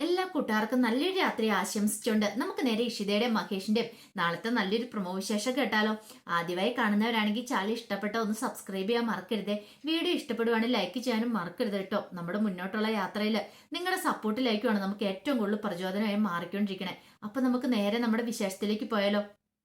എല്ലാ കൂട്ടുകാർക്കും നല്ലൊരു രാത്രി ആശംസിച്ചുകൊണ്ട് നമുക്ക് നേരെ ഇഷിതയുടെയും മഹേഷിന്റെയും നാളത്തെ നല്ലൊരു പ്രൊമോ വിശേഷം കേട്ടാലോ. ആദ്യമായി കാണുന്നവരാണെങ്കിൽ ചാനൽ ഇഷ്ടപ്പെട്ട ഒന്ന് സബ്സ്ക്രൈബ് ചെയ്യാൻ മറക്കരുതേ. വീഡിയോ ഇഷ്ടപ്പെടുവാണെങ്കിൽ ലൈക്ക് ചെയ്യാനും മറക്കരുത് കേട്ടോ. നമ്മുടെ മുന്നോട്ടുള്ള യാത്രയിൽ നിങ്ങളുടെ സപ്പോർട്ടിലേക്കുമാണ് നമുക്ക് ഏറ്റവും കൂടുതൽ പ്രചോദനമായി മാറിക്കൊണ്ടിരിക്കണേ. അപ്പൊ നമുക്ക് നേരെ നമ്മുടെ വിശേഷത്തിലേക്ക് പോയാലോ.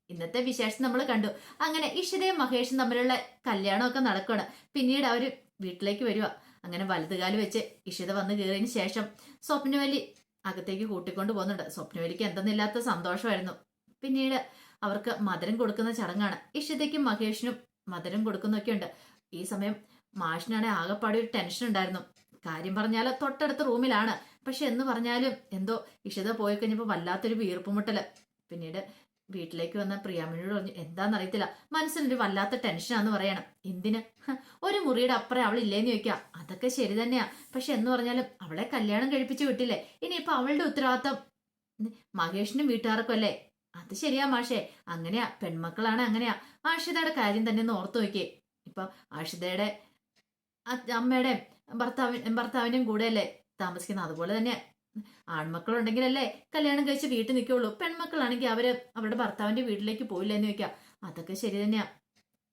ഇന്നത്തെ വിശേഷം നമ്മൾ കണ്ടു. അങ്ങനെ ഇഷിതയും മഹേഷും തമ്മിലുള്ള കല്യാണമൊക്കെ നടക്കുകയാണ്. പിന്നീട് അവര് വീട്ടിലേക്ക് വരിക. അങ്ങനെ വലതുകാല് വെച്ച് ഇഷിത വന്ന് കയറിയതിന് ശേഷം സ്വപ്നവലി അകത്തേക്ക് കൂട്ടിക്കൊണ്ട് പോകുന്നുണ്ട്. സ്വപ്നവലിക്ക് എന്തെന്നില്ലാത്ത സന്തോഷമായിരുന്നു. പിന്നീട് അവർക്ക് മധുരം കൊടുക്കുന്ന ചടങ്ങാണ്. ഇഷിതയ്ക്കും മഹേഷിനും മധുരം കൊടുക്കുന്നൊക്കെ ഉണ്ട്. ഈ സമയം മാഷിനാണെങ്കിൽ ആകെപ്പാടെ ഒരു ടെൻഷൻ ഉണ്ടായിരുന്നു. കാര്യം പറഞ്ഞാൽ തൊട്ടടുത്ത റൂമിലാണ്. പക്ഷെ എന്ന് പറഞ്ഞാലും എന്തോ ഇഷിത പോയി കഴിഞ്ഞപ്പോൾ വല്ലാത്തൊരു വീർപ്പുമുട്ടല്. പിന്നീട് വീട്ടിലേക്ക് വന്ന പ്രിയാമണിയോട് പറഞ്ഞു എന്താണെന്നറിയത്തില്ല, മനസ്സിനൊരു വല്ലാത്ത ടെൻഷനാന്ന് പറയണം. എന്തിന്? ഒരു മുറിയുടെ അപ്പുറം അവളില്ലേന്ന് ചോദിക്കാം. അതൊക്കെ ശരി തന്നെയാ. പക്ഷെ എന്ന് പറഞ്ഞാലും അവളെ കല്യാണം കഴിപ്പിച്ച് വിട്ടില്ലേ, ഇനിയിപ്പൊ അവളുടെ ഉത്തരവാദിത്തം മഹേഷിനും വീട്ടുകാർക്കും അല്ലേ? അത് ശരിയാ മാഷേ, അങ്ങനെയാ, പെൺമക്കളാണ് അങ്ങനെയാ. ആഷിതയുടെ കാര്യം തന്നെ ഒന്ന് ഓർത്തു നോക്കിയേ. ഇപ്പൊ ആഷിതയുടെ അമ്മയുടെ ഭർത്താവിനും കൂടെ അല്ലേ താമസിക്കുന്നത്. അതുപോലെ തന്നെ ആൺമക്കളുണ്ടെങ്കിലല്ലേ കല്യാണം കഴിച്ച് വീട്ടിൽ നിൽക്കുള്ളൂ. പെൺമക്കളാണെങ്കിൽ അവര് അവരുടെ ഭർത്താവിന്റെ വീട്ടിലേക്ക് പോയില്ല എന്ന് ചോദിക്കാം. അതൊക്കെ ശരി തന്നെയാ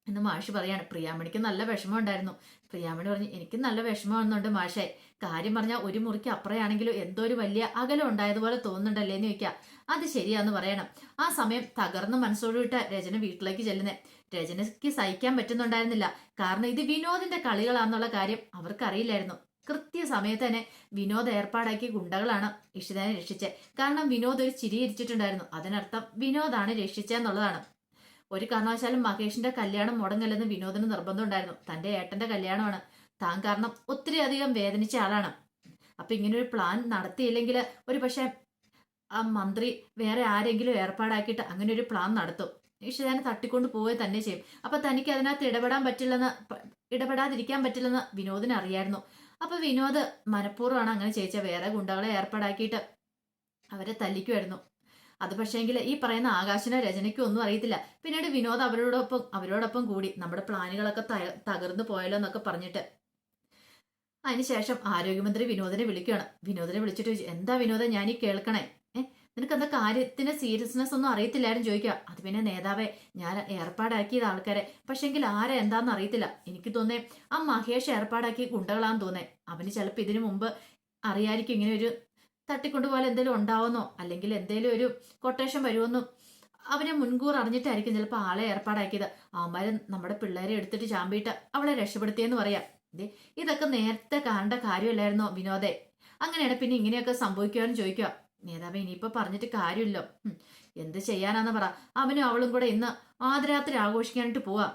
എന്ന് മാഷി പറയാണ്. പ്രിയാമണിക്ക് നല്ല വിഷമം ഉണ്ടായിരുന്നു. പ്രിയാമണി പറഞ്ഞു എനിക്ക് നല്ല വിഷമമൊന്നുണ്ട് മാഷേ. കാര്യം പറഞ്ഞാൽ ഒരു മുറിക്ക് അപ്പുറയാണെങ്കിലും എന്തോ ഒരു വലിയ അകലം ഉണ്ടായതുപോലെ തോന്നുന്നുണ്ടല്ലേ എന്ന് ചോദിക്കാം. അത് ശരിയാന്ന് പറയണം. ആ സമയം തകർന്ന് മനസ്സോടുവിട്ട രചന വീട്ടിലേക്ക് ചെല്ലുന്നേ. രചനയ്ക്ക് സഹിക്കാൻ പറ്റുന്നുണ്ടായിരുന്നില്ല. കാരണം ഇത് വിനോദിന്റെ കളികളാന്നുള്ള കാര്യം അവർക്കറിയില്ലായിരുന്നു. കൃത്യസമയത്ത് തന്നെ വിനോദ് ഏർപ്പാടാക്കിയ ഗുണ്ടകളാണ് ഇഷിതനെ രക്ഷിച്ചത്. കാരണം വിനോദ് ഒരു ചിരിയിരിച്ചിട്ടുണ്ടായിരുന്നു. അതിനർത്ഥം വിനോദാണ് രക്ഷിച്ചെന്നുള്ളതാണ്. ഒരു കാരണവശാലും മഹേഷിന്റെ കല്യാണം മുടങ്ങല്ലെന്ന് വിനോദിന് നിർബന്ധം ഉണ്ടായിരുന്നു. തന്റെ ഏട്ടന്റെ കല്യാണമാണ്. താൻ കാരണം ഒത്തിരി അധികം വേദനിച്ച ആളാണ്. അപ്പൊ ഇങ്ങനൊരു പ്ലാൻ നടത്തിയില്ലെങ്കിൽ ഒരു പക്ഷെ ആ മന്ത്രി വേറെ ആരെങ്കിലും ഏർപ്പാടാക്കിയിട്ട് അങ്ങനെ ഒരു പ്ലാൻ നടത്തും. ഇഷിതനെ തട്ടിക്കൊണ്ട് പോവുക തന്നെ ചെയ്യും. അപ്പൊ തനിക്ക് അതിനകത്ത് ഇടപെടാതിരിക്കാൻ പറ്റില്ലെന്ന് വിനോദിന് അറിയായിരുന്നു. അപ്പൊ വിനോദ് മനഃപൂർവ്വമാണ് അങ്ങനെ ചെയ്യിച്ച. വേറെ ഗുണ്ടകളെ ഏർപ്പാടാക്കിയിട്ട് അവരെ തല്ലിക്കുമായിരുന്നു. അത് പക്ഷേങ്കിൽ ഈ പറയുന്ന ആകാശനോ രചനയ്ക്കോ ഒന്നും അറിയത്തില്ല. പിന്നീട് വിനോദ് അവരോടൊപ്പം കൂടി നമ്മുടെ പ്ലാനുകളൊക്കെ തകർന്നു പോയല്ലോ എന്നൊക്കെ പറഞ്ഞിട്ട് അതിനുശേഷം ആരോഗ്യമന്ത്രി വിനോദിനെ വിളിക്കുകയാണ്. വിനോദിനെ വിളിച്ചിട്ട് ചോദിച്ചു എന്താ വിനോദം ഞാൻ ഈ കേൾക്കണേ? നിനക്ക് എന്താ കാര്യത്തിന് സീരിയസ്നെസ് ഒന്നും അറിയത്തില്ലാരും ചോദിക്കുക. അത് പിന്നെ നേതാവേ, ഞാൻ ഏർപ്പാടാക്കിയത് ആൾക്കാരെ, പക്ഷെങ്കിൽ ആരെ എന്താന്ന് അറിയത്തില്ല. എനിക്ക് തോന്നേ ആ മഹേഷ് ഏർപ്പാടാക്കിയ ഗുണ്ടകളാന്ന് തോന്നേ. അവന് ചിലപ്പോൾ ഇതിനു മുമ്പ് അറിയായിരിക്കും ഇങ്ങനെ ഒരു തട്ടിക്കൊണ്ടുപോലെ എന്തെങ്കിലും ഉണ്ടാവുന്നോ അല്ലെങ്കിൽ എന്തെങ്കിലും ഒരു കൊട്ടേഷൻ വരുമെന്നോ അവനെ മുൻകൂർ അറിഞ്ഞിട്ടായിരിക്കും ചിലപ്പോൾ ആളെ ഏർപ്പാടാക്കിയത്. അവന്മാര് നമ്മുടെ പിള്ളേരെ എടുത്തിട്ട് ചാമ്പിയിട്ട് അവളെ രക്ഷപ്പെടുത്തിയെന്ന് പറയാം. ഇതൊക്കെ നേരത്തെ കാണേണ്ട കാര്യമല്ലായിരുന്നോ വിനോദേ? അങ്ങനെയാണ് പിന്നെ ഇങ്ങനെയൊക്കെ സംഭവിക്കുവാന്ന് ചോദിക്കുക. നേതാവ് ഇനിയിപ്പോ പറഞ്ഞിട്ട് കാര്യമില്ലോ, എന്ത് ചെയ്യാനാന്ന് പറ. അവനും അവളും കൂടെ ഇന്ന് ആദ്യരാത്രി ആഘോഷിക്കാനായിട്ട് പോവാ.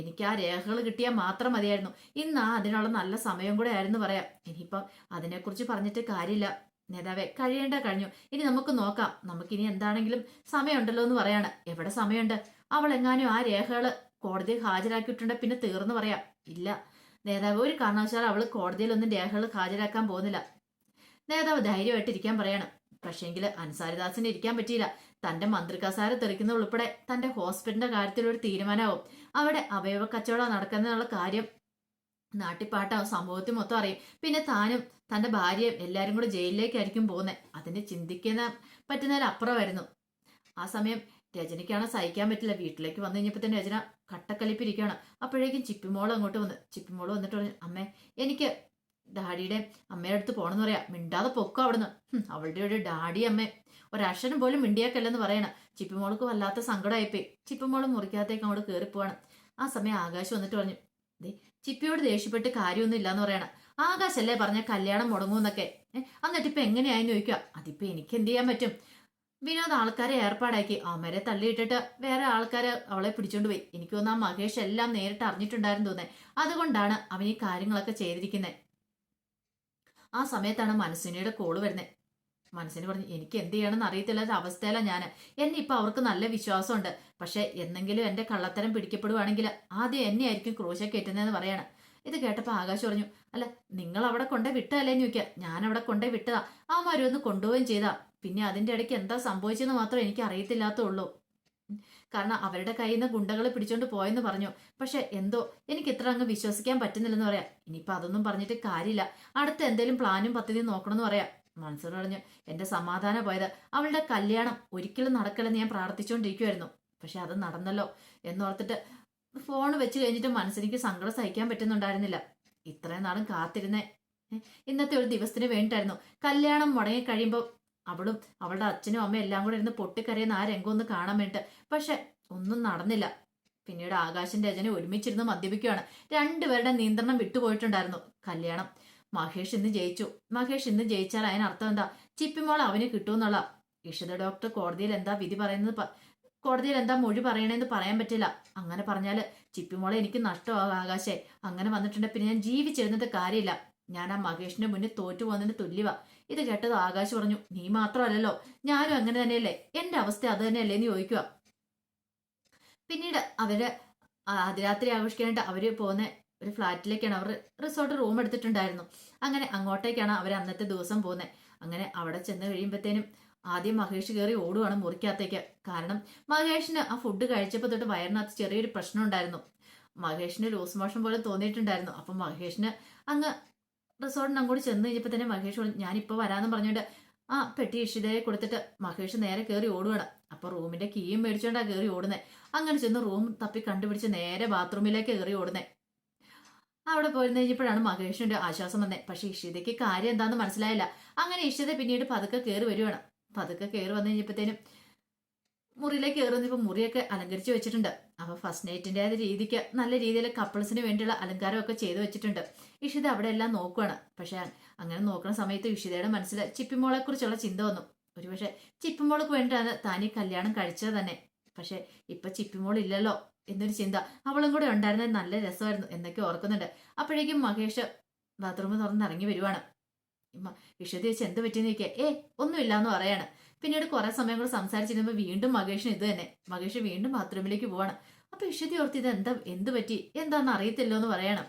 എനിക്ക് ആ രേഖകൾ കിട്ടിയാൽ മാത്രം മതിയായിരുന്നു. ഇന്ന് അതിനുള്ള നല്ല സമയം കൂടെ ആയിരുന്നു പറയാം. ഇനിയിപ്പം അതിനെക്കുറിച്ച് പറഞ്ഞിട്ട് കാര്യമില്ല നേതാവേ, കഴിഞ്ഞു. ഇനി നമുക്ക് നോക്കാം. നമുക്കിനി എന്താണെങ്കിലും സമയമുണ്ടല്ലോ എന്ന് പറയാണ്. എവിടെ സമയമുണ്ട്? അവൾ എങ്ങാനും ആ രേഖകൾ കോടതിയിൽ ഹാജരാക്കിയിട്ടുണ്ട് പിന്നെ തീർന്നു പറയാം. ഇല്ല നേതാവ്, ഒരു കാരണവശാലും അവള് കോടതിയിലൊന്നും രേഖകൾ ഹാജരാക്കാൻ പോകുന്നില്ല. നേതാവ് ധൈര്യമായിട്ട് ഇരിക്കാൻ പറയാണ്. പക്ഷേങ്കിൽ അൻസാരിദാസിന് ഇരിക്കാൻ പറ്റിയില്ല. തന്റെ മന്ത്രി കസാര തെറിക്കുന്ന ഉൾപ്പെടെ തന്റെ ഹോസ്പിറ്റലിന്റെ കാര്യത്തിൽ ഒരു തീരുമാനമാവും. അവിടെ അവയവ കച്ചവടം നടക്കുന്നതിനുള്ള കാര്യം നാട്ടിപ്പാട്ടാവും. സമൂഹത്തിൽ മൊത്തം അറിയും. പിന്നെ താനും തന്റെ ഭാര്യയും എല്ലാരും കൂടെ ജയിലിലേക്കായിരിക്കും പോകുന്നത്. അതിന് ചിന്തിക്കുന്ന പറ്റുന്നതിലപ്പുറമായിരുന്നു. ആ സമയം രചനയ്ക്കാണ് സഹിക്കാൻ പറ്റില്ല. വീട്ടിലേക്ക് വന്നു കഴിഞ്ഞപ്പോൾ തന്നെ രചന കട്ടക്കലിപ്പിരിക്കുകയാണ്. അപ്പോഴേക്കും ചിപ്പിമോൾ അങ്ങോട്ട് വന്നു. ചിപ്പിമോൾ വന്നിട്ട് പറഞ്ഞു അമ്മേ, എനിക്ക് ഡാഡിയുടെ അമ്മയുടെ അടുത്ത് പോണെന്ന് പറയാം. മിണ്ടാതെ പൊക്കോ അവിടുന്ന്. അവളുടെ ഒരു ഡാഡി അമ്മ ഒരക്ഷരം പോലും മിണ്ടിയാക്കല്ലെന്ന് പറയണം. ചിപ്പിമോൾക്ക് വല്ലാത്ത സങ്കടമായിപ്പോയി. ചിപ്പിമോള് മുറിക്കകത്തേക്ക് അങ്ങോട്ട് കയറിപ്പോവാണ്. ആ സമയം ആകാശ് വന്നിട്ട് പറഞ്ഞു ചിപ്പിയോട് ദേഷ്യപ്പെട്ട് കാര്യമൊന്നും ഇല്ലാന്ന് പറയണം. ആകാശല്ലേ പറഞ്ഞ കല്യാണം മുടങ്ങൂന്നൊക്കെ. എന്നിട്ട് ഇപ്പൊ എങ്ങനെയായെന്ന് ചോദിക്കുക. അതിപ്പോ എനിക്ക് എന്ത് ചെയ്യാൻ പറ്റും? വിനോദ് ആൾക്കാരെ ഏർപ്പാടാക്കി. അവരെ തള്ളിയിട്ടിട്ട് വേറെ ആൾക്കാര് അവളെ പിടിച്ചോണ്ട് പോയി. എനിക്ക് തോന്നുന്നു ആ മഹേഷ് എല്ലാം നേരിട്ട് അറിഞ്ഞിട്ടുണ്ടായിരുന്നു തോന്നേ. അതുകൊണ്ടാണ് അവൻ ഈ കാര്യങ്ങളൊക്കെ ചെയ്തിരിക്കുന്നത്. ആ സമയത്താണ് മനസ്സിനിയുടെ കോള് വരുന്നത്. മനസ്സിന് പറഞ്ഞു എനിക്ക് എന്ത് ചെയ്യണമെന്ന് അറിയത്തില്ലാത്ത അവസ്ഥയിലാണ് ഞാൻ. എന്നെ ഇപ്പൊ അവർക്ക് നല്ല വിശ്വാസമുണ്ട്. പക്ഷെ എന്നെങ്കിലും എന്റെ കള്ളത്തരം പിടിക്കപ്പെടുവാണെങ്കിൽ ആദ്യം എന്നെ ആയിരിക്കും ക്രൂശ കയറ്റുന്നതെന്ന് പറയാണ്. ഇത് കേട്ടപ്പോ ആകാശ് പറഞ്ഞു അല്ല, നിങ്ങൾ അവിടെ കൊണ്ടേ വിട്ടതല്ലേന്ന് ചോദിക്കുക. ഞാൻ അവിടെ കൊണ്ടേ വിട്ടതാ. അവന്മാരൊന്ന് കൊണ്ടുപോവുകയും ചെയ്താ. പിന്നെ അതിന്റെ ഇടയ്ക്ക് എന്താ സംഭവിച്ചെന്ന് മാത്രം എനിക്ക് അറിയത്തില്ലാത്തുള്ളൂ. കാരണം അവരുടെ കയ്യിൽ നിന്ന് ഗുണ്ടകൾ പിടിച്ചോണ്ട് പോയെന്ന് പറഞ്ഞു. പക്ഷെ എന്തോ എനിക്ക് ഇത്ര അങ്ങ് വിശ്വസിക്കാൻ പറ്റുന്നില്ലെന്ന് പറയാം. ഇനിയിപ്പൊ അതൊന്നും പറഞ്ഞിട്ട് കാര്യമില്ല. അടുത്ത എന്തേലും പ്ലാനും പദ്ധതിയും നോക്കണമെന്ന് പറയാം. മൻസൂർ പറഞ്ഞു, എൻ്റെ സമാധാനം പോയത്. അവളുടെ കല്യാണം ഒരിക്കലും നടക്കില്ലെന്ന് ഞാൻ പ്രാർത്ഥിച്ചുകൊണ്ടിരിക്കുമായിരുന്നു. പക്ഷെ അത് നടന്നല്ലോ എന്നോർത്തിട്ട് ഫോൺ വെച്ച് കഴിഞ്ഞിട്ട് മനസ്സിലേക്ക് സങ്കടം സഹിക്കാൻ പറ്റുന്നുണ്ടായിരുന്നില്ല. ഇത്രയും നാളും കാത്തിരുന്നേ ഇന്നത്തെ ഒരു ദിവസത്തിന് വേണ്ടിയിട്ടായിരുന്നു. കല്യാണം മുടങ്ങി കഴിയുമ്പോൾ അവളും അവളുടെ അച്ഛനും അമ്മയും എല്ലാം കൂടെ ഇരുന്ന് പൊട്ടിക്കരയുന്ന ആ രംഗം ഒന്ന് കാണാൻ വേണ്ടിട്ട്. പക്ഷെ ഒന്നും നടന്നില്ല. പിന്നീട് ആകാശിന്റെ രചന ഒരുമിച്ചിരുന്ന് മദ്യപിക്കുകയാണ്. രണ്ടുപേരുടെ നിയന്ത്രണം വിട്ടുപോയിട്ടുണ്ടായിരുന്നു. കല്യാണം മഹേഷ് ഇന്ന് ജയിച്ചു. മഹേഷ് ഇന്ന് ജയിച്ചാൽ അതിനർത്ഥം എന്താ? ചിപ്പിമോൾ അവന് കിട്ടുമെന്നുള്ള. ഇഷിത ഡോക്ടർ കോടതിയിൽ എന്താ വിധി പറയുന്നത്, കോടതിയിൽ എന്താ മൊഴി പറയണെന്ന് പറയാൻ പറ്റില്ല. അങ്ങനെ പറഞ്ഞാല് ചിപ്പിമോളെ എനിക്ക് നഷ്ടമാകും ആകാശേ. അങ്ങനെ വന്നിട്ടുണ്ട് പിന്നെ ഞാൻ ജീവിച്ചിരുന്നിട്ട് കാര്യമില്ല. ഞാൻ ആ മഹേഷിന്റെ മുന്നിൽ തോറ്റു പോകുന്നതിന് തുല്യവാ. ഇത് കേട്ടത് ആകാശ് പറഞ്ഞു, നീ മാത്രമല്ലല്ലോ, ഞാനും അങ്ങനെ തന്നെയല്ലേ, എന്റെ അവസ്ഥ അത് തന്നെയല്ലേ എന്ന് ചോദിക്കുക. പിന്നീട് അവര് അതിരാത്രി ആഘോഷിക്കാനായിട്ട് അവര് പോകുന്ന ഒരു ഫ്ലാറ്റിലേക്കാണ്. അവർ റിസോർട്ട് റൂം എടുത്തിട്ടുണ്ടായിരുന്നു. അങ്ങനെ അങ്ങോട്ടേക്കാണ് അവർ അന്നത്തെ ദിവസം പോകുന്നത്. അങ്ങനെ അവിടെ ചെന്ന് കഴിയുമ്പോഴത്തേനും ആദ്യം മഹേഷ് കയറി ഓടുവാണ് മുറിക്കകത്തേക്ക്. കാരണം മഹേഷിന് ആ ഫുഡ് കഴിച്ചപ്പോൾ തൊട്ട് വയറിനകത്ത് ചെറിയൊരു പ്രശ്നം ഉണ്ടായിരുന്നു. മഹേഷിന് ലൂസ് മോഷൻ പോലെ തോന്നിയിട്ടുണ്ടായിരുന്നു. അപ്പം മഹേഷിന് അങ്ങ് റിസോർട്ടിന് അങ്ങോട്ട് ചെന്ന് കഴിഞ്ഞപ്പോൾ തന്നെ മഹേഷ് പറഞ്ഞു, ഞാനിപ്പോൾ വരാമെന്ന് പറഞ്ഞുകൊണ്ട് ആ പെട്ടി ഇഷിതയെ കൊടുത്തിട്ട് മഹേഷ് നേരെ കയറി ഓടുവാണ്. അപ്പൊ റൂമിന്റെ കീയും മേടിച്ചോണ്ടാ കയറി ഓടുന്നത്. അങ്ങനെ ചെന്ന് റൂം തപ്പി കണ്ടുപിടിച്ച് നേരെ ബാത്റൂമിലേക്ക് കയറി ഓടുന്നത്. അവിടെ പോയിരുന്നു കഴിഞ്ഞപ്പോഴാണ് മഹേഷിന്റെ ആശ്വാസം വന്നത്. പക്ഷെ ഇഷിതയ്ക്ക് കാര്യം എന്താന്ന് മനസ്സിലായില്ല. അങ്ങനെ ഇഷിത പിന്നീട് പതുക്കെ കയറി വരുവാണ്. പതുക്കെ കയറി വന്നു കഴിഞ്ഞപ്പോഴത്തേനും മുറിയിലേക്ക് കയറി വന്നപ്പോൾ മുറിയൊക്കെ അലങ്കരിച്ച് വെച്ചിട്ടുണ്ട്. അപ്പൊ ഫസ്റ്റ് നൈറ്റിന്റെ രീതിക്ക് നല്ല രീതിയിൽ കപ്പിൾസിന് വേണ്ടിയുള്ള അലങ്കാരമൊക്കെ ചെയ്തു വെച്ചിട്ടുണ്ട്. ഇഷിത അവിടെ എല്ലാം നോക്കുവാണ്. പക്ഷെ അങ്ങനെ നോക്കുന്ന സമയത്ത് ഇഷിതയുടെ മനസ്സിൽ ചിപ്പിമോളെ കുറിച്ചുള്ള ചിന്ത വന്നു. ഒരുപക്ഷെ ചിപ്പിമോൾക്ക് വേണ്ടിയാണ് താൻ ഈ കല്യാണം കഴിച്ചത് തന്നെ. പക്ഷെ ഇപ്പൊ ചിപ്പിമോൾ ഇല്ലല്ലോ എന്നൊരു ചിന്ത. അവളും കൂടെ ഉണ്ടായിരുന്നത് നല്ല രസമായിരുന്നു എന്നൊക്കെ ഓർക്കുന്നുണ്ട്. അപ്പോഴേക്കും മഹേഷ് ബാത്റൂമിൽ തുറന്ന് ഇറങ്ങി വരുവാണ്. ഇഷിത ചോദിച്ച് എന്ത് പറ്റിയെന്ന് ചോദിക്കുക. ഒന്നുമില്ല എന്ന് പറയാണ്. പിന്നീട് കുറെ സമയം കൂടെ സംസാരിച്ചിരുമ്പോൾ വീണ്ടും മഹേഷിന് ഇത് തന്നെ. മഹേഷ് വീണ്ടും ബാത്റൂമിലേക്ക് പോവാണ്. അപ്പൊ ഇഷിത ഓർത്ത് ഇത് എന്ത് പറ്റി എന്താന്ന് അറിയത്തില്ലോ എന്ന് പറയണം.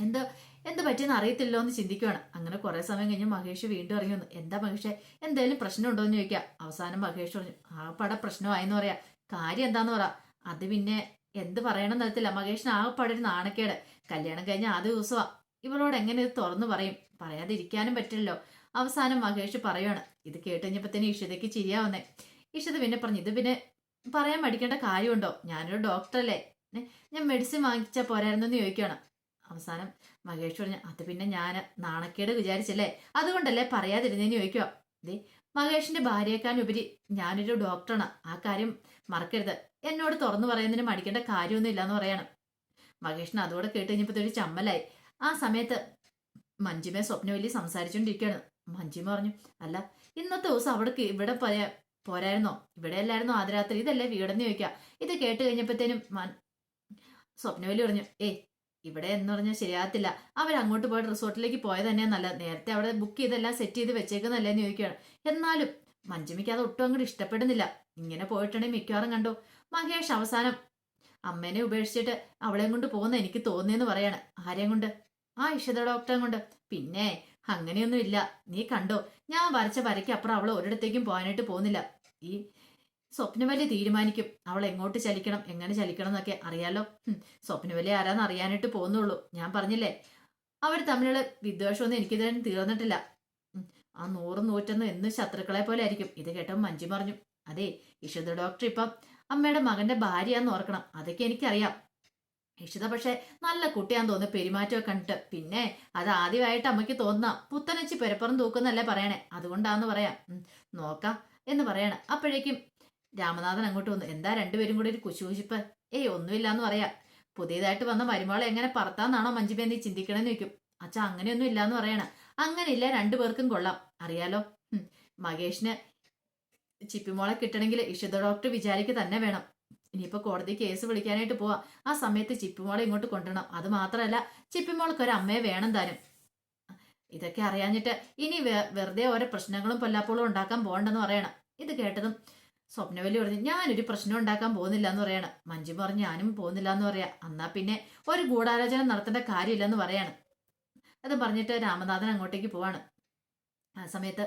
എന്ത് എന്ത് പറ്റിയെന്ന് അറിയത്തില്ലോ എന്ന് ചിന്തിക്കുവാണ്. അങ്ങനെ കുറെ സമയം കഴിഞ്ഞ് മഹേഷ് വീണ്ടും ഇറങ്ങി വന്നു. എന്താ മഹേഷേ, എന്തെങ്കിലും പ്രശ്നം ഉണ്ടോ എന്ന് ചോദിക്കാം. അവസാനം മഹേഷ് പറഞ്ഞു, ആ പട പ്രശ്നമായെന്ന് പറയാ. കാര്യം എന്താന്ന് പറ. അത് പിന്നെ എന്ത് പറയണമെന്ന് അറിയത്തില്ല. മഹേഷിന് ആ പടൊരു നാണക്കേട്. കല്യാണം കഴിഞ്ഞ ആദ്യ ദിവസമാ. ഇവളോട് എങ്ങനെ ഇത് തുറന്നു പറയും? പറയാതിരിക്കാനും പറ്റില്ലല്ലോ. അവസാനം മഹേഷ് പറയുവാണ്. ഇത് കേട്ട് കഴിഞ്ഞപ്പോ ഇഷിതയ്ക്ക് ചിരിയാ വന്നേ. ഇഷിത പിന്നെ പറഞ്ഞു, ഇത് പിന്നെ പറയാൻ മടിക്കേണ്ട കാര്യമുണ്ടോ? ഞാനൊരു ഡോക്ടറല്ലേ, ഞാൻ മെഡിസിൻ വാങ്ങിച്ചാൽ പോരായിരുന്നു എന്ന് ചോദിക്കുകയാണ്. അവസാനം മഹേഷ് പറഞ്ഞു, അത് പിന്നെ ഞാൻ നാണക്കേട് വിചാരിച്ചല്ലേ, അതുകൊണ്ടല്ലേ പറയാതിരുന്നേന്ന് ചോദിക്കുക. ദേ മഹേഷിന്റെ ഭാര്യയെക്കാളുപരി ഞാനൊരു ഡോക്ടറാണ്, ആ കാര്യം മറക്കരുത്. എന്നോട് തുറന്നു പറയുന്നതിന് മടിക്കേണ്ട കാര്യമൊന്നും ഇല്ലാന്ന് പറയാണ്. മഹേഷിന് അതോടെ കേട്ട് കഴിഞ്ഞപ്പോ ഒരു ചമ്മലായി. ആ സമയത്ത് മഞ്ജിമ സ്വപ്നവല്ലി സംസാരിച്ചോണ്ടിരിക്കുകയാണ്. മഞ്ജിമ പറഞ്ഞു, അല്ല ഇന്നത്തെ ദിവസം അവിടെ ഇവിടെ പോരായിരുന്നോ? ഇവിടെ അല്ലായിരുന്നോ ആദ്യ രാത്രി? ഇതല്ലേ വീടെന്ന് ചോദിക്കുക. ഇത് കേട്ട് കഴിഞ്ഞപ്പോഴത്തേനും സ്വപ്നവല്ലി പറഞ്ഞു, ഇവിടെ എന്ന് പറഞ്ഞാൽ ശരിയാകത്തില്ല. അവരങ്ങോട്ട് പോയിട്ട് റിസോർട്ടിലേക്ക് പോയത് തന്നെയാണ് നല്ലത്. നേരത്തെ അവിടെ ബുക്ക് ചെയ്തെല്ലാം സെറ്റ് ചെയ്ത് വെച്ചേക്കുന്നല്ലേന്ന് ചോദിക്കുകയാണ്. എന്നാലും മഞ്ജിമയ്ക്ക് അത് ഒട്ടും അങ്ങോട്ട് ഇഷ്ടപ്പെടുന്നില്ല. ഇങ്ങനെ പോയിട്ടുണ്ടെങ്കിൽ മിക്കവാറും കണ്ടോ മഹേഷ് അവസാനം അമ്മേനെ ഉപേക്ഷിച്ചിട്ട് അവളെയും കൊണ്ട് പോകുന്ന എനിക്ക് തോന്നിയെന്ന് പറയാണ്. ആരെയും കൊണ്ട്? ആ ഇഷിത ഡോക്ടറെ കൊണ്ട്. പിന്നെ അങ്ങനെയൊന്നും ഇല്ല, നീ കണ്ടോ, ഞാൻ വരച്ച വരയ്ക്ക് അപ്പുറം അവൾ ഒരിടത്തേക്കും പോകാനായിട്ട് പോകുന്നില്ല. ഈ സ്വപ്നവല്ലി തീരുമാനിക്കും അവൾ എങ്ങോട്ട് ചലിക്കണം, എങ്ങനെ ചലിക്കണം എന്നൊക്കെ. അറിയാലോ, സ്വപ്നവല്ലി ആരാന്ന് അറിയാനായിട്ട് പോകുന്നുള്ളൂ. ഞാൻ പറഞ്ഞില്ലേ, അവർ തമ്മിലുള്ള വിദ്വേഷമൊന്നും എനിക്കിതുവരെ തീർന്നിട്ടില്ല. ആ 100 101 എന്നും ശത്രുക്കളെ പോലെ ആയിരിക്കും. ഇത് കേട്ടപ്പോൾ മഞ്ജു പറഞ്ഞു, അതെ ഇഷിത ഡോക്ടർ ഇപ്പം അമ്മയുടെ മകന്റെ ഭാര്യയാന്ന് ഓർക്കണം. അതൊക്കെ എനിക്കറിയാം. ഇഷിത പക്ഷെ നല്ല കുട്ടിയാന്ന് തോന്നുന്നു പെരുമാറ്റമൊക്കെ കണ്ടിട്ട്. പിന്നെ അത് ആദ്യമായിട്ട് അമ്മയ്ക്ക് തോന്നുന്ന പുത്തനച്ചി പെരപ്പുറം തൂക്കുന്നല്ലേ പറയണേ, അതുകൊണ്ടാന്ന് പറയാം. നോക്കാം എന്ന് പറയണ. അപ്പോഴേക്കും രാമനാഥൻ അങ്ങോട്ട് വന്നു. എന്താ രണ്ടുപേരും കൂടി ഒരു കുശുകുശിപ്പ്? ഒന്നുമില്ലാന്ന് പറയാ. പുതിയതായിട്ട് വന്ന മരുമകളെ എങ്ങനെ പറത്താന്നാണോ മഞ്ജിമ നീ ചിന്തിക്കണമെന്ന് ചോദിക്കും. അച്ഛാ അങ്ങനെയൊന്നും ഇല്ലാന്ന് പറയണ. അങ്ങനെയില്ല, രണ്ടുപേർക്കും കൊള്ളാം. അറിയാലോ, മഹേഷിന് ചിപ്പിമോളെ കിട്ടണമെങ്കിൽ ഇഷിത ഡോക്ടർ വിചാരിക്കുക തന്നെ വേണം. ഇനിയിപ്പോ കോടതി കേസ് വിളിക്കാനായിട്ട് പോവാ. ആ സമയത്ത് ചിപ്പിമോളെ ഇങ്ങോട്ട് കൊണ്ടുവരണം. അത് മാത്രമല്ല ചിപ്പിമോൾക്ക് ഒരു അമ്മയെ വേണം താനും. ഇതൊക്കെ അറിയാഞ്ഞിട്ട് ഇനി വെറുതെ ഓരോ പ്രശ്നങ്ങളും പൊല്ലാപ്പോഴും ഉണ്ടാക്കാൻ പോകണ്ടെന്ന് പറയണം. ഇത് കേട്ടതും സ്വപ്നവല്ലി പറഞ്ഞു, ഞാനൊരു പ്രശ്നം ഉണ്ടാക്കാൻ പോകുന്നില്ല എന്ന് പറയാണ്. മഞ്ജു പറഞ്ഞു, ഞാനും പോകുന്നില്ല എന്ന് പറയാ. എന്നാ പിന്നെ ഒരു ഗൂഢാലോചന നടത്തേണ്ട കാര്യമില്ലെന്ന് പറയാണ്. അത് പറഞ്ഞിട്ട് രാമനാഥൻ അങ്ങോട്ടേക്ക് പോവാണ്. ആ സമയത്ത്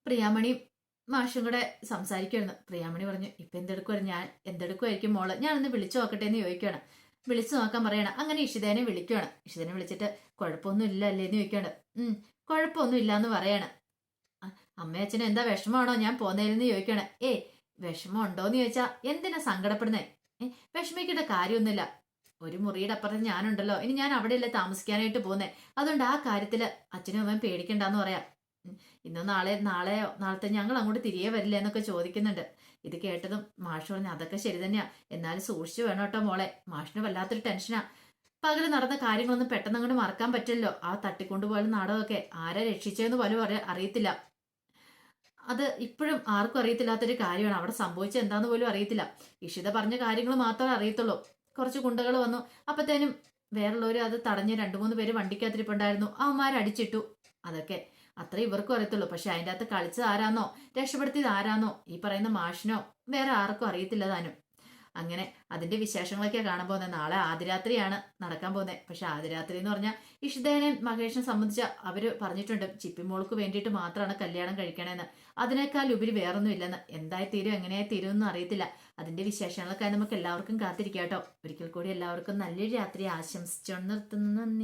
പ്രിയാമണിയും മാഷും കൂടെ സംസാരിക്കുമായിരുന്നു. പ്രിയാമണി പറഞ്ഞു, ഇപ്പൊ എന്തെടുക്കുമായിരുന്നു? ഞാൻ എന്തെടുക്കുമായിരിക്കും മോള്, ഞാനൊന്ന് വിളിച്ചു നോക്കട്ടെ എന്ന് ചോദിക്കുകയാണ്. വിളിച്ചു നോക്കാൻ പറയണം. അങ്ങനെ ഇഷിതേനെ വിളിക്കുകയാണ്. ഇഷിതേനെ വിളിച്ചിട്ട് കുഴപ്പമൊന്നും ഇല്ല അല്ലേന്ന് ചോദിക്കുകയാണ്. കുഴപ്പമൊന്നും ഇല്ല എന്ന് പറയാണ്. അമ്മയച്ഛനും എന്താ വിഷമമാണോ ഞാൻ പോന്നേലെന്ന് ചോദിക്കണേ. വിഷമം ഉണ്ടോന്ന് ചോദിച്ചാ എന്തിനാ സങ്കടപ്പെടുന്നേ? വിഷമിക്കേണ്ട കാര്യമൊന്നുമില്ല. ഒരു മുറിയുടെ അപ്പുറത്ത് ഞാനുണ്ടല്ലോ. ഇനി ഞാൻ അവിടെയല്ലേ താമസിക്കാനായിട്ട് പോന്നേ. അതുകൊണ്ട് ആ കാര്യത്തില് അച്ഛനും അമ്മയും പേടിക്കണ്ടെന്ന് പറയാം. ഇന്നോ നാളെയോ നാളത്തെ ഞങ്ങൾ അങ്ങോട്ട് തിരികെ വരില്ല എന്നൊക്കെ ചോദിക്കുന്നുണ്ട്. ഇത് കേട്ടതും മാഷ് പറഞ്ഞു, അതൊക്കെ ശരി തന്നെയാ, എന്നാലും സൂക്ഷിച്ചു വേണം കേട്ടോ മോളെ. മാഷിന് വല്ലാത്തൊരു ടെൻഷനാ. പകല് നടന്ന കാര്യങ്ങളൊന്നും പെട്ടെന്ന് അങ്ങോട്ട് മറക്കാൻ പറ്റില്ലല്ലോ. ആ തട്ടിക്കൊണ്ടുപോയ നാടകമൊക്കെ ആരെ രക്ഷിച്ചതെന്ന് പോലും അറിയത്തില്ല. അത് ഇപ്പോഴും ആർക്കും അറിയത്തില്ലാത്തൊരു കാര്യമാണ്. അവിടെ സംഭവിച്ചത് എന്താന്ന് പോലും അറിയത്തില്ല. ഇഷിത പറഞ്ഞ കാര്യങ്ങൾ മാത്രമേ അറിയത്തുള്ളൂ. കുറച്ച് ഗുണ്ടകൾ വന്നു. അപ്പത്തേനും വേറുള്ളവര് അത് തടഞ്ഞ് 2-3 പേര് വണ്ടിക്കകത്തിരിപ്പുണ്ടായിരുന്നു. അവന്മാരടിച്ചിട്ടു. അതൊക്കെ അത്രേ ഇവർക്കും അറിയത്തുള്ളൂ. പക്ഷെ അതിൻ്റെ അകത്ത് കളിച്ചത് ആരാന്നോ രക്ഷപ്പെടുത്തിയത് ആരാന്നോ ഈ പറയുന്ന മാഷിനോ വേറെ ആർക്കും അറിയത്തില്ല താനും. അങ്ങനെ അതിന്റെ വിശേഷങ്ങളൊക്കെ കാണാൻ പോകുന്നത്. നാളെ ആദിരാത്രിയാണ് നടക്കാൻ പോകുന്നത്. പക്ഷെ ആദിരാത്രി എന്ന് പറഞ്ഞാൽ ഇഷിതേനെയും മഹേഷിനെ സംബന്ധിച്ച അവര് പറഞ്ഞിട്ടുണ്ട്, ചിപ്പിമോൾക്ക് വേണ്ടിയിട്ട് മാത്രമാണ് കല്യാണം കഴിക്കണമെന്ന്. അതിനേക്കാൾ ഉപരി വേറൊന്നും ഇല്ലെന്ന്. എന്തായി തീരും എങ്ങനെയായി തീരും എന്നും അറിയത്തില്ല. അതിന്റെ വിശേഷങ്ങളൊക്കെ നമുക്ക് എല്ലാവർക്കും കാത്തിരിക്കാം കേട്ടോ. ഒരിക്കൽ കൂടി എല്ലാവർക്കും നല്ലൊരു രാത്രി ആശംസിച്ചുകൊണ്ട് നിർത്തുന്നു. നന്ദി.